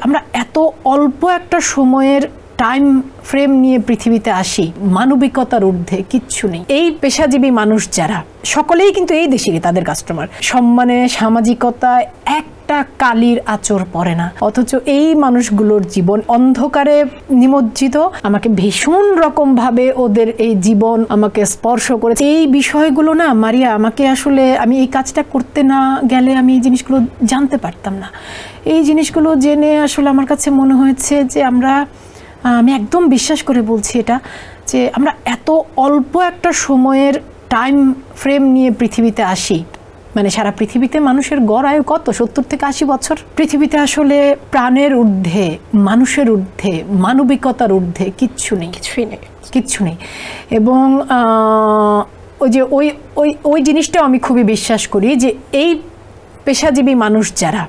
আমরা এত অল্প একটা সময়ের টাইম ফ্রেম নিয়ে পৃথিবীতে আসি, মানবিকতার ঊর্ধ্বে কিচ্ছু নেই। এই পেশাজীবী মানুষ যারা, সকলেই কিন্তু এই দেশেরই তাদের কাস্টমার। সম্মানে, সামাজিকতায় একটা কালির আঁচড় পড়ে না, অথচ এই মানুষগুলোর জীবন অন্ধকারে নিমজ্জিত। আমাকে ভীষণ রকম ভাবে ওদের এই জীবন আমাকে স্পর্শ করেছে। এই বিষয়গুলো না মারিয়া, আমাকে আসলে আমি এই কাজটা করতে না গেলে আমি এই জিনিসগুলো জানতে পারতাম না। এই জিনিসগুলো জেনে আসলে আমার কাছে মনে হয়েছে যে আমি একদম বিশ্বাস করে বলছি এটা, যে আমরা এত অল্প একটা সময়ের টাইম ফ্রেম নিয়ে পৃথিবীতে আসি। মানে সারা পৃথিবীতে মানুষের গড় আয়ু কত, 70 থেকে 80 বছর। পৃথিবীতে আসলে প্রাণের ঊর্ধ্বে, মানুষের ঊর্ধ্বে, মানবিকতার ঊর্ধ্বে কিচ্ছু নেই, কিচ্ছু নেই। এবং ওই যে ওই জিনিসটাও আমি খুবই বিশ্বাস করি যে এই পেশাজীবী মানুষ যারা,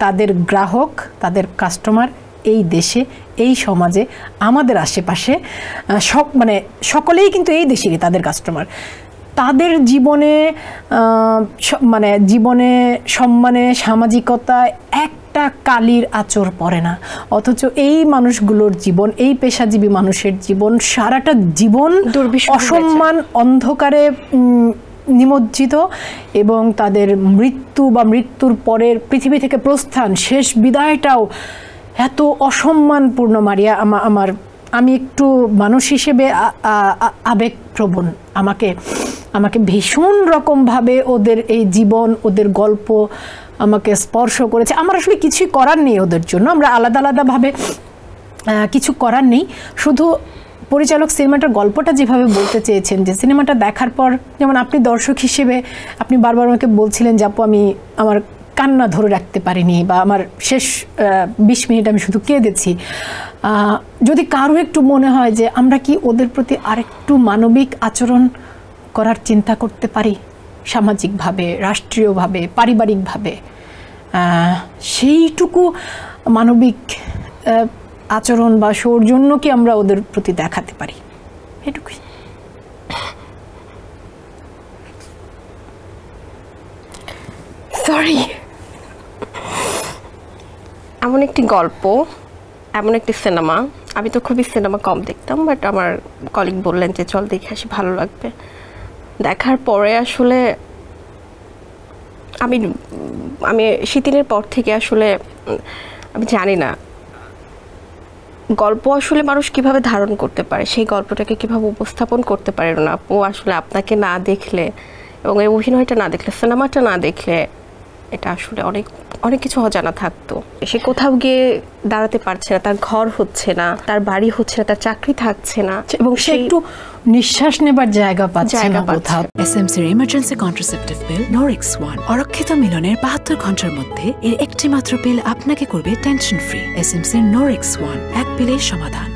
তাদের গ্রাহক, তাদের কাস্টমার এই দেশে, এই সমাজে, আমাদের আশেপাশে সকলেই কিন্তু এই দেশেরই তাদের কাস্টমার। তাদের জীবনে সম্মানে, সামাজিকতায় একটা কালির আঁচড় পড়ে না, অথচ এই মানুষগুলোর জীবন, এই পেশাজীবী মানুষের জীবন সারাটা জীবন অসম্মান, অন্ধকারে নিমজ্জিত। এবং তাদের মৃত্যু বা মৃত্যুর পরের পৃথিবী থেকে প্রস্থান, শেষ বিদায়টাও এত অসম্মানপূর্ণ। মারিয়া, আমি একটু মানুষ হিসেবে আবেগপ্রবণ। আমাকে ভীষণ রকমভাবে ওদের এই জীবন, ওদের গল্প আমাকে স্পর্শ করেছে। আমার আসলে কিছুই করার নেই ওদের জন্য, আমরা আলাদা আলাদাভাবে কিছু করার নেই। শুধু পরিচালক সিনেমাটার গল্পটা যেভাবে বলতে চেয়েছেন, যে সিনেমাটা দেখার পর, যেমন আপনি দর্শক হিসেবে আপনি বারবার আমাকে বলছিলেন যে আপু আমি আমার কান্না ধরে রাখতে পারিনি, বা আমার শেষ 20 মিনিট আমি শুধু কেঁদেছি। যদি কারো একটু মনে হয় যে আমরা কি ওদের প্রতি আরেকটু মানবিক আচরণ করার চিন্তা করতে পারি, সামাজিকভাবে, রাষ্ট্রীয়ভাবে, পারিবারিকভাবে, সেইটুকু মানবিক আচরণ বা সৌজন্য কি আমরা ওদের প্রতি দেখাতে পারি, এটুকুই। সরি, এমন একটি গল্প, এমন একটি সিনেমা, আমি তো খুবই সিনেমা কম দেখতাম, বাট আমার কলিগ বললেন যে চল দেখে আসি, ভালো লাগবে। দেখার পরে আসলে আমি শীতিনের পর থেকে আসলে আমি জানি না গল্প আসলে মানুষ কিভাবে ধারণ করতে পারে, সেই গল্পটাকে কিভাবে উপস্থাপন করতে পারে না। ও আসলে আপনাকে না দেখলে এবং এই অভিনয়টা না দেখলে, সিনেমাটা না দেখলে, এটা আসলে অনেক অনেক কিছু অজানা থাকতো। সে কোথাও গিয়ে দাঁড়াতে পারছে না, তার ঘর হচ্ছে না, তার বাড়ি হচ্ছে না, তার চাকরি থাকছে না, এবং সে একটু নিঃশ্বাস নেবার জায়গা পাচ্ছে না কোথাও। এসএমসির ইমার্জেন্সি কন্ট্রাসেপটিভ পিল নোরেক্স 1 অরক্ষিত মিলনের 72 ঘন্টার মধ্যে এর একটি মাত্র পিল আপনাকে করবে টেনশন ফ্রি। এসএমসির নোরেক্স 1, এক পিলের সমাধান।